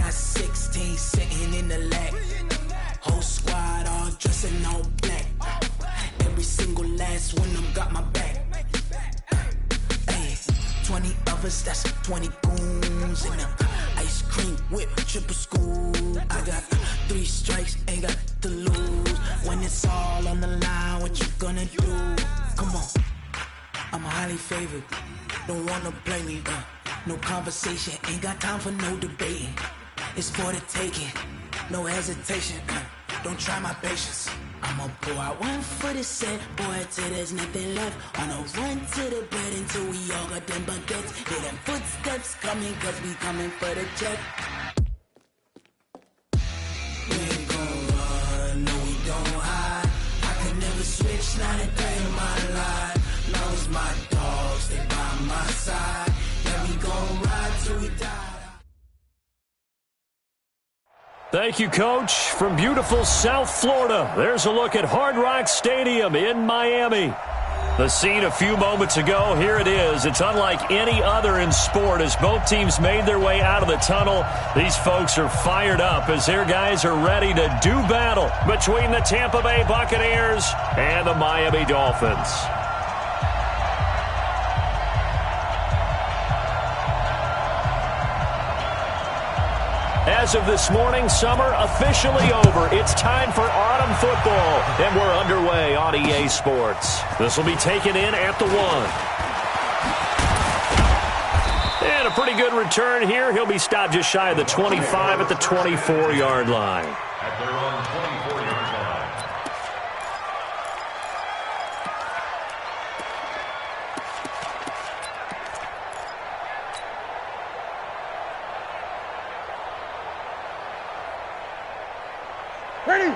got 16 sitting in the lag. Whole squad all dressing all black. Every single last one of them got my back. Hey, 20 of us, that's 20 goons in them. Ice cream whip, triple school. I got 3 strikes, ain't got to lose. When it's all on the line, what you gonna do? Come on, I'm highly favored. Don't wanna play me, no conversation, ain't got time for no debating. It's for the taking, no hesitation. Don't try my patience. I'ma pour out one for the set, boy, till there's nothing left. On a run to the bed until we all got them baguettes. Hear them footsteps coming, cause we coming for the check. We ain't gon' run, no we don't hide. I could never switch, not a day in my life. Long as my dogs, they by my side. Yeah, we gon' ride till we die. Thank you, Coach. From beautiful South Florida, there's a look at Hard Rock Stadium in Miami. The scene a few moments ago, here it is. It's unlike any other in sport as both teams made their way out of the tunnel. These folks are fired up as their guys are ready to do battle between the Tampa Bay Buccaneers and the Miami Dolphins. As of this morning, summer officially over. It's time for autumn football, and we're underway on EA Sports. This will be taken in at the 1. And a pretty good return here. He'll be stopped just shy of the 25 at the 24-yard line. At their own 24-yard line. Ready?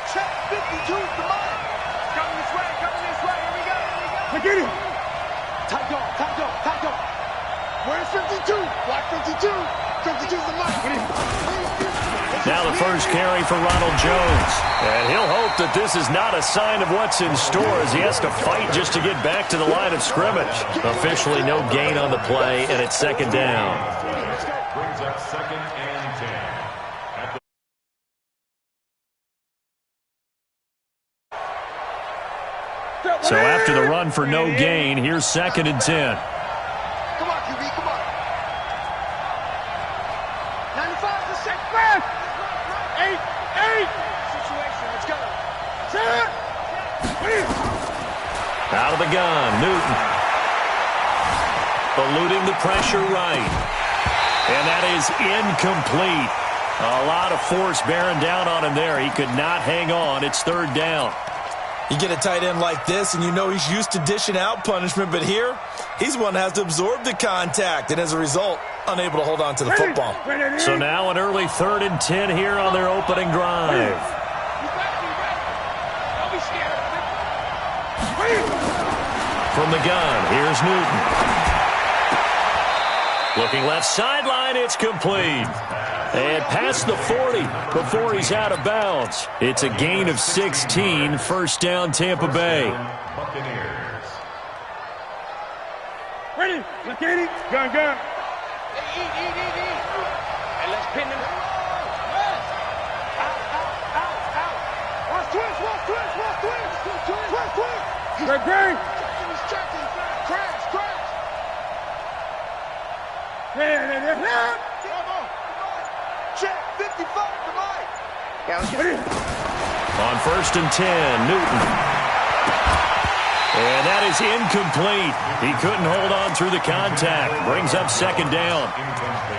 Check 52, come on. Coming this way, here we go. Look at him. Tight dog. Where's 52? Block 52. 52's the mark. Now the first carry for Ronald Jones. And he'll hope that this is not a sign of what's in store as he has to fight just to get back to the line of scrimmage. Officially no gain on the play, and it's second down. Brings up 2nd and 10. So after the run for no gain, here's 2nd and 10. Come on, QB, come on. 95 to 6, man. 8. Situation, let's go. Set. Out of the gun, Newton. Eluding the pressure right. And that is incomplete. A lot of force bearing down on him there. He could not hang on. It's 3rd down. You get a tight end like this, and you know he's used to dishing out punishment, but here, he's one that has to absorb the contact, and as a result, unable to hold on to the football. So now an early 3rd and 10 here on their opening drive. From the gun, here's Newton. Looking left sideline, it's complete. And past the 40 before he's out of bounds. It's a gain of 16, first down Tampa Bay. Buccaneers. Ready? Look at it. Gun. Eat. And let's pin him. Out. Watch twist. Great. Crash. Yeah. Check 55 to Mike. On 1st and 10, Newton. And that is incomplete. He couldn't hold on through the contact. Brings up 2nd down.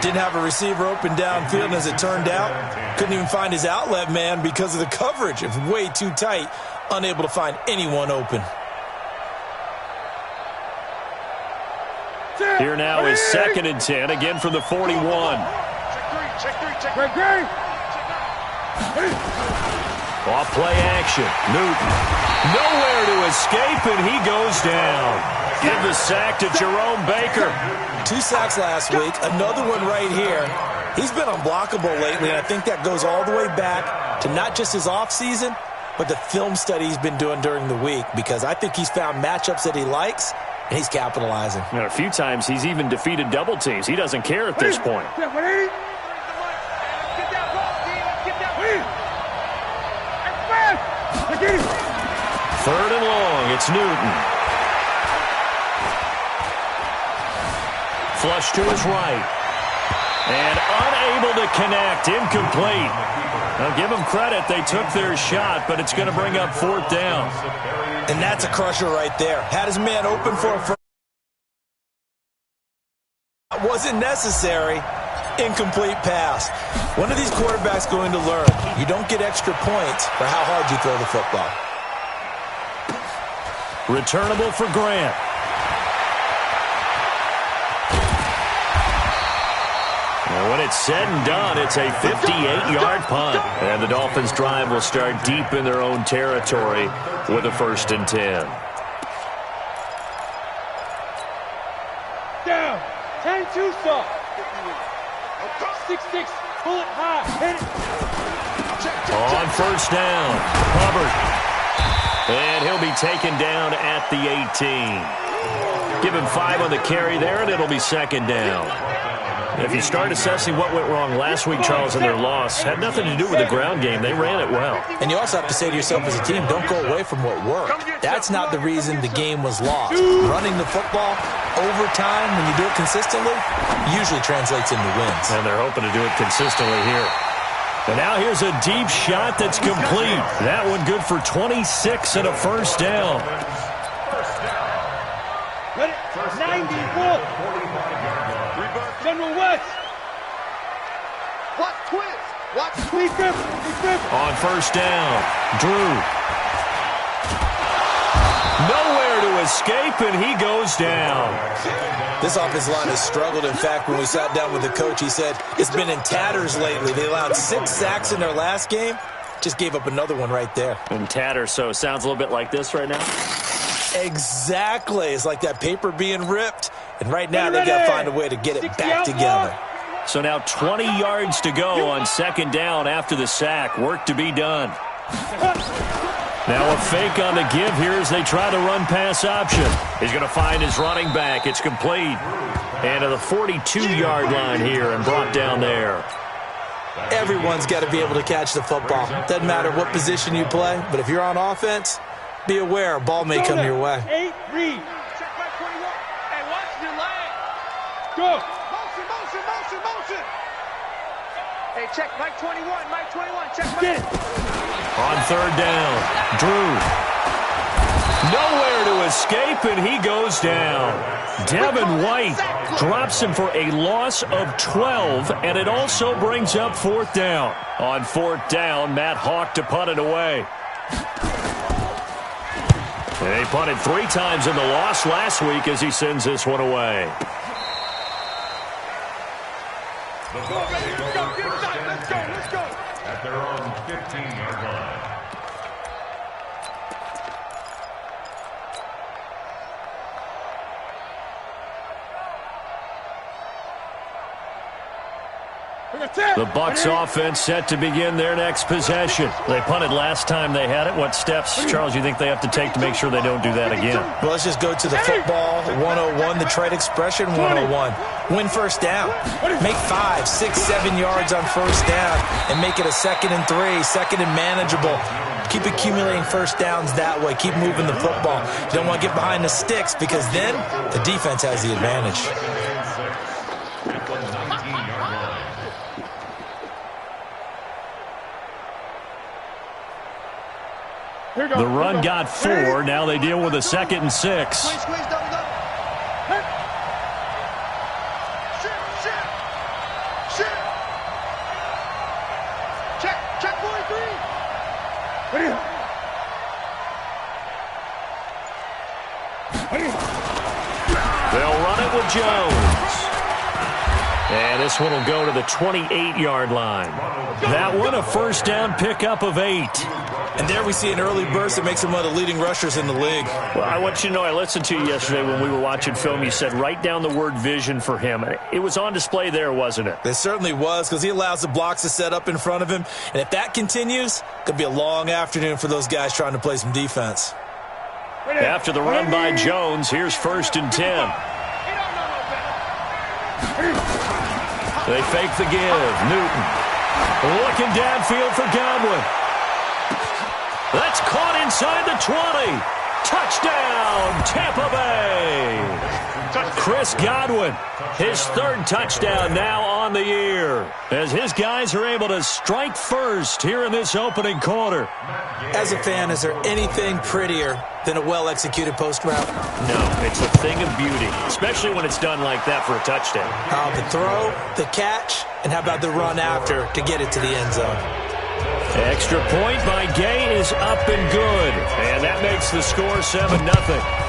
Didn't have a receiver open downfield, and as it turned out, couldn't even find his outlet man because of the coverage. It was way too tight, unable to find anyone open. Here now is 2nd and 10, again from the 41. Check three. Off play action. Newton. Nowhere to escape, and he goes down. Give the sack to Jerome Baker. 2 sacks last week, another one right here. He's been unblockable lately, and I think that goes all the way back to not just his offseason, but the film study he's been doing during the week, because I think he's found matchups that he likes, and he's capitalizing. And a few times he's even defeated double teams. He doesn't care at this point. Third and long, it's Newton. Flush to his right. And unable to connect, incomplete. Now give them credit, they took their shot, but it's going to bring up fourth down. And that's a crusher right there. Had his man open for a first. Wasn't necessary. Incomplete pass. When are these quarterbacks going to learn? You don't get extra points for how hard you throw the football. Returnable for Grant. And when it's said and done, it's a 58-yard punt. And the Dolphins' drive will start deep in their own territory with a 1st and 10. Down. 10-2 stop. 6-6. Pull it high. Hit it. On 1st down, Hubbard. And he'll be taken down at the 18. Give him 5 on the carry there, and it'll be 2nd down. If you start assessing what went wrong last week, Charles, in their loss, had nothing to do with the ground game. They ran it well. And you also have to say to yourself as a team, don't go away from what worked. That's not the reason the game was lost. Running the football over time, when you do it consistently, usually translates into wins. And they're hoping to do it consistently here. And now here's a deep shot that's complete. That one good for 26 and a 1st down. 94. General West. Watch twins. Watch twins. On 1st down, Drew. Nowhere to escape, and he goes down. This offensive line has struggled. In fact, when we sat down with the coach, he said it's been in tatters lately. They allowed 6 sacks in their last game. Just gave up another one right there. In tatters, so it sounds a little bit like this right now? Exactly. It's like that paper being ripped. And right now, they've got to find a way to get it back together. So now 20 yards to go on 2nd down after the sack. Work to be done. Now a fake on the give here as they try to run pass option. He's going to find his running back. It's complete. And to the 42-yard line here and brought down there. Everyone's got to be able to catch the football. Doesn't matter what position you play, but if you're on offense, be aware a ball may come your way. 8 read. Check back 21. Hey, watch your leg. Go. Motion. Hey, check Mike 21. Check Mike. On 3rd down, Drew. Nowhere to escape, and he goes down. Devin White drops him for a loss of 12, and it also brings up 4th down. On 4th down, Matt Hawk to punt it away. And they punted 3 times in the loss last week as he sends this one away. The Bucs take over 1st and 10 at their own 15-yard line. The Bucs offense set to begin their next possession. They punted last time they had it. What steps, Charles, you think they have to take to make sure they don't do that again? Well, let's just go to the football 101, the trade expression 101. Win 1st down. Make 5, 6, 7 yards on 1st down and make it a 2nd and 3, 2nd and manageable. Keep accumulating 1st downs that way. Keep moving the football. You don't want to get behind the sticks because then the defense has the advantage. The run got 4. Now they deal with a 2nd and 6. Check 43. They'll run it with Jones. And this one will go to the 28-yard line. That one a 1st down pickup of 8. And there we see an early burst that makes him one of the leading rushers in the league. Well, I want you to know, I listened to you yesterday when we were watching film. You said write down the word vision for him. It was on display there, wasn't it? It certainly was, because he allows the blocks to set up in front of him. And if that continues, it could be a long afternoon for those guys trying to play some defense. After the run by Jones, here's 1st and 10. They fake the give. Newton looking downfield for Godwin. That's caught inside the 20. Touchdown, Tampa Bay. Chris Godwin, his 3rd touchdown now on the year, as his guys are able to strike first here in this opening quarter. As a fan, is there anything prettier than a well-executed post route? No, it's a thing of beauty, especially when it's done like that for a touchdown. The throw, the catch, and how about the run after to get it to the end zone? Extra point by Gay is up and good, and that makes the score 7-0.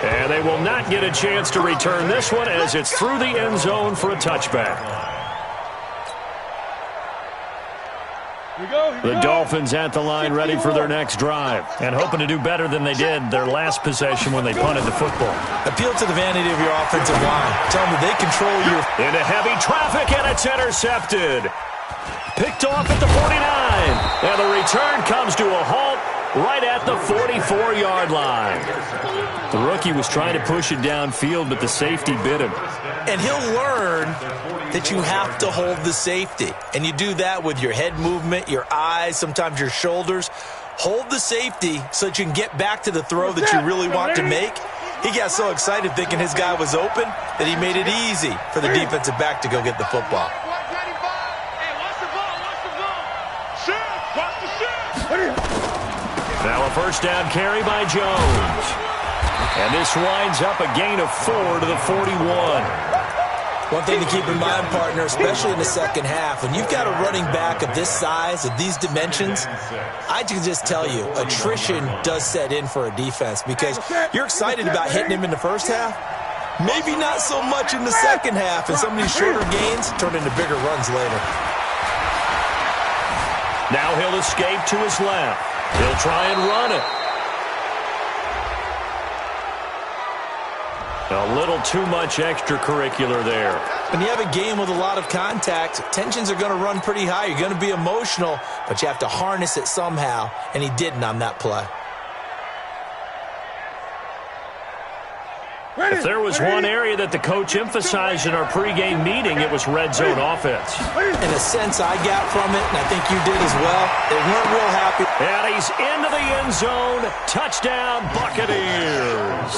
And they will not get a chance to return this one as it's through the end zone for a touchback. The Dolphins at the line ready for their next drive and hoping to do better than they did their last possession when they punted the football. Appeal to the vanity of your offensive line. Tell them that they control your... Into heavy traffic, and it's intercepted. Picked off at the 49. And the return comes to a halt right at the 44-yard line. The rookie was trying to push it downfield, but the safety bit him. And he'll learn that you have to hold the safety. And you do that with your head movement, your eyes, sometimes your shoulders. Hold the safety so that you can get back to the throw that you really want to make. He got so excited thinking his guy was open that he made it easy for the defensive back to go get the football. Now a 1st down carry by Jones. And this winds up a gain of 4 to the 41. One thing to keep in mind, partner, especially in the second half, when you've got a running back of this size, of these dimensions, I can just tell you, attrition does set in for a defense because you're excited about hitting him in the first half. Maybe not so much in the second half, and some of these shorter gains turn into bigger runs later. Now he'll escape to his left. He'll try and run it. A little too much extracurricular there. When you have a game with a lot of contact, tensions are going to run pretty high. You're going to be emotional, but you have to harness it somehow, and he didn't on that play. If there was one area that the coach emphasized in our pregame meeting, it was red zone offense. In a sense, I got from it, and I think you did as well. They weren't real happy. And he's into the end zone. Touchdown, Buccaneers.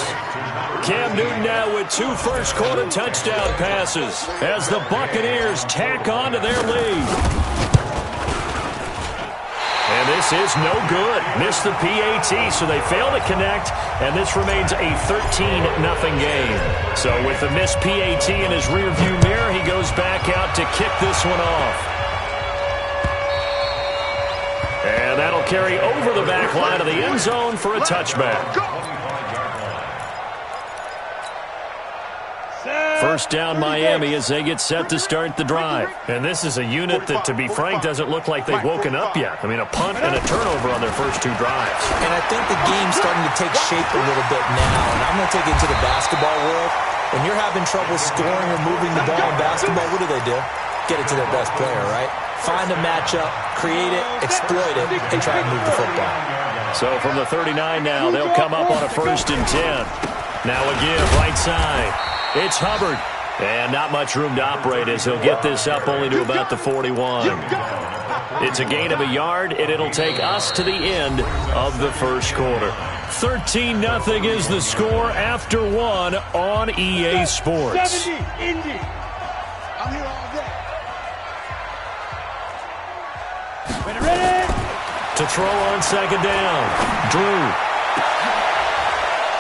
Cam Newton now with 2 first-quarter touchdown passes as the Buccaneers tack on to their lead. And this is no good. Missed the PAT, so they fail to connect, and this remains a 13-0 game. So with the missed PAT in his rearview mirror, he goes back out to kick this one off. And that'll carry over the back line of the end zone for a touchback. First down Miami as they get set to start the drive. And this is a unit that, to be frank, doesn't look like they've woken up yet. I mean, a punt and a turnover on their first 2 drives. And I think the game's starting to take shape a little bit now. And I'm going to take it to the basketball world. When you're having trouble scoring or moving the ball in basketball, what do? Get it to their best player, right? Find a matchup, create it, exploit it, and try and move the football. So from the 39 now, they'll come up on a 1st and 10. Now a give, right side. It's Hubbard, and not much room to operate as he'll get this up only to about the 41. It's a gain of a yard, and it'll take us to the end of the first quarter. 13-0 is the score after 1 on EA Sports. Indy. I'm here all day. Ready? To throw on 2nd down, Drew.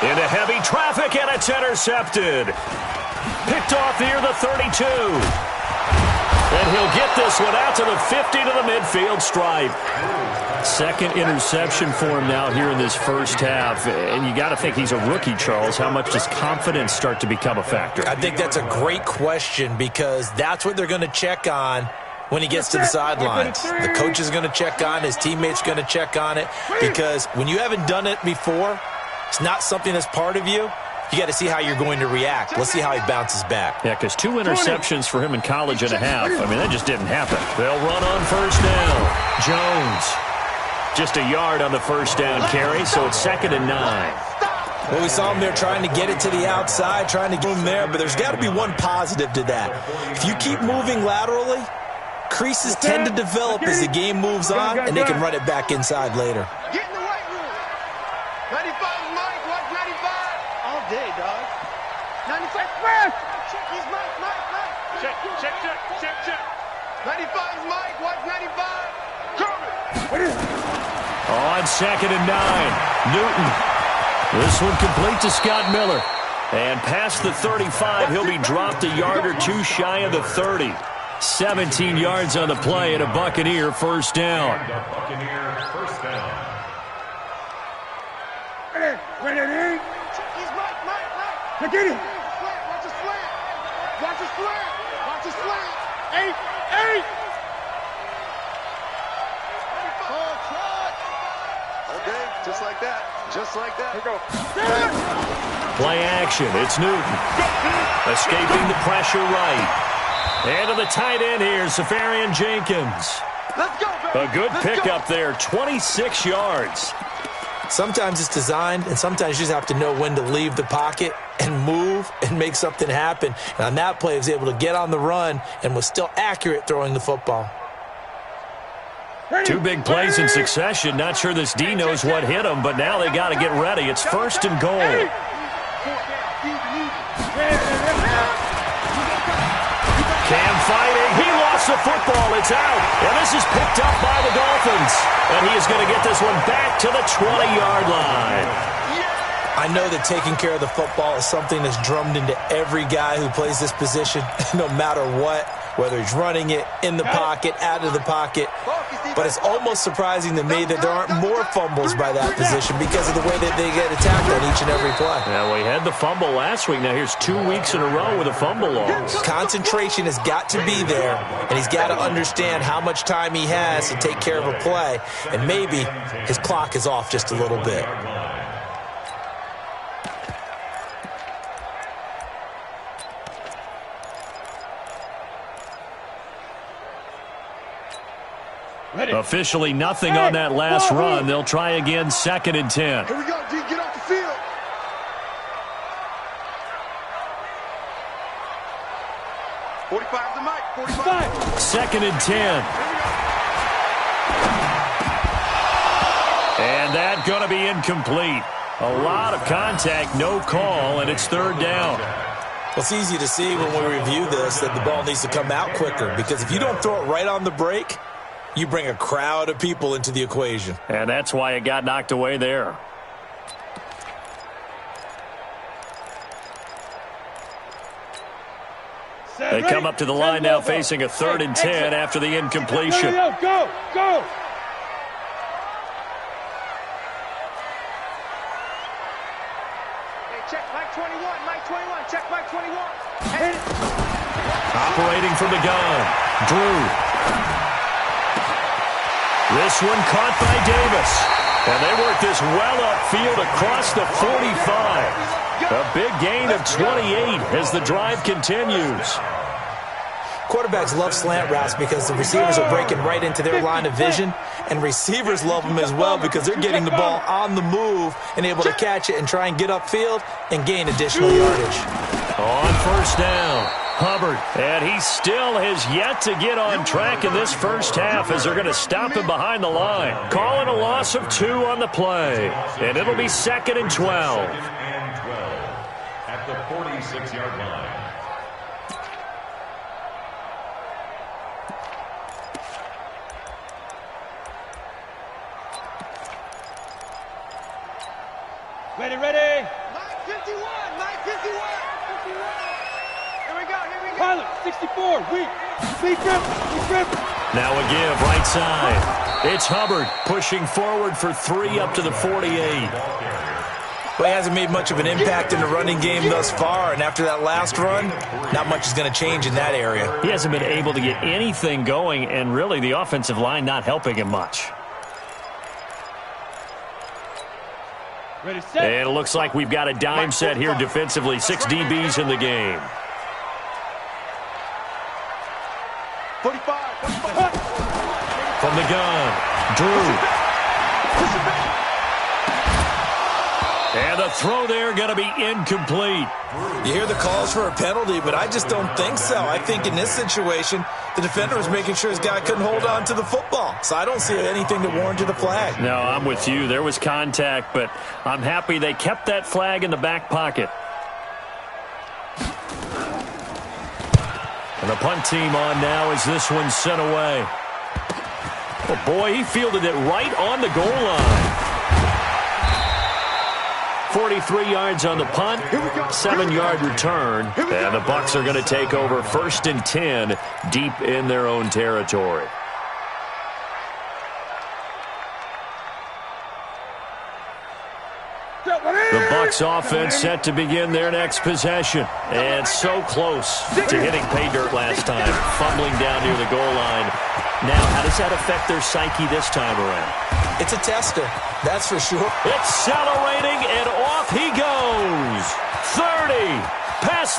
Into heavy traffic, and it's intercepted. Picked off near the 32. And he'll get this one out to the 50 to the midfield stripe. 2nd interception for him now here in this first half. And you got to think he's a rookie, Charles. How much does confidence start to become a factor? I think that's a great question because that's what they're going to check on when he gets to the sidelines. The coach is going to check on it. His teammates are going to check on it because when you haven't done it before, it's not something that's part of you. You got to see how you're going to react. Let's see how he bounces back. Yeah, because 2 interceptions for him in college and a half. I mean, that just didn't happen. They'll run on first down. Jones. Just a yard on the first down carry, so it's 2nd and 9. Well, we saw him there trying to get it to the outside, trying to get him there, but there's got to be one positive to that. If you keep moving laterally, creases tend to develop as the game moves on, and they can run it back inside later. Get in the weight room. 95 Mike. Watch 95. All day, dog. 95 Mike. He's Mike. Check. 95 Mike. Watch 95. Coming. On 2nd and 9. Newton. This one complete to Scott Miller. And past the 35, he'll be dropped a yard or 2 shy of the 30. 17 yards on the play and a Buccaneer first down. Buccaneer first down. Ready. He's Mike. Get it. Watch a slant. 8. Okay, just like that. Here we go. Play action. It's Newton. Escaping the pressure right. And to the tight end here, Safarian Jenkins. Let's go, baby. A good pickup there, 26 yards. Sometimes it's designed, and sometimes you just have to know when to leave the pocket and move and make something happen. And on that play, he was able to get on the run and was still accurate throwing the football. 2 big plays in succession. Not sure this D knows what hit him, but now they got to get ready. It's 1st and goal. Cam fighting. He lost the football. It's out. And this is picked up by the Dolphins. And he is going to get this one back to the 20-yard line. I know that taking care of the football is something that's drummed into every guy who plays this position, no matter what, whether he's running it, in the pocket, out of the pocket. But it's almost surprising to me that there aren't more fumbles by that position because of the way that they get attacked on each and every play. Yeah, we had the fumble last week. Now here's 2 weeks in a row with a fumble loss. Concentration has got to be there, and he's got to understand how much time he has to take care of a play, and maybe his clock is off just a little bit. Officially nothing on that last run. They'll try again, 2nd and 10. Here we go, D. Get off the field. $45 to Mike. 2nd and 10. And that going to be incomplete. A lot of contact, no call, and it's 3rd down. Well, it's easy to see when we review this that the ball needs to come out quicker, because if you don't throw it right on the break, you bring a crowd of people into the equation. And that's why it got knocked away there. They come up to the line now facing a 3rd and 10 after the incompletion. Go. Check Mike 21. Check Mike 21. Operating from the gun. Drew. This one caught by Davis. And they work this well upfield across the 45. A big gain of 28 as the drive continues. Quarterbacks love slant routes because the receivers are breaking right into their line of vision, and receivers love them as well because they're getting the ball on the move and able to catch it and try and get upfield and gain additional yardage. On first down, Hubbard, and he still has yet to get on track in this first half as they're going to stop him behind the line. Calling a loss of 2 on the play, and it'll be 2nd and 12. At the 46-yard line. Ready. Mike 51. Here we go. Pilot, 64, weak. Speed grip. Now a give, right side. It's Hubbard pushing forward for 3 up to the 48. Well, he hasn't made much of an impact in the running game thus far, and after that last run, not much is going to change in that area. He hasn't been able to get anything going, and really the offensive line not helping him much. And it looks like we've got a dime set here defensively. 6 DBs in the game. 45. From the gun, Drew. And the throw there going to be incomplete. You hear the calls for a penalty, but I just don't think so. I think in this situation, the defender was making sure his guy couldn't hold on to the football. So I don't see anything that warranted a flag. No, I'm with you. There was contact, but I'm happy they kept that flag in the back pocket. And the punt team on now as this one's sent away. Oh, boy, he fielded it right on the goal line. 43 yards on the punt, 7-yard return, and the Bucs are going to take over 1st and 10 deep in their own territory. The Bucs offense set to begin their next possession, and so close to hitting pay dirt last time, fumbling down near the goal line. Now, how does that affect their psyche this time around? It's a tester, that's for sure. Accelerating, and off he goes. 30, past the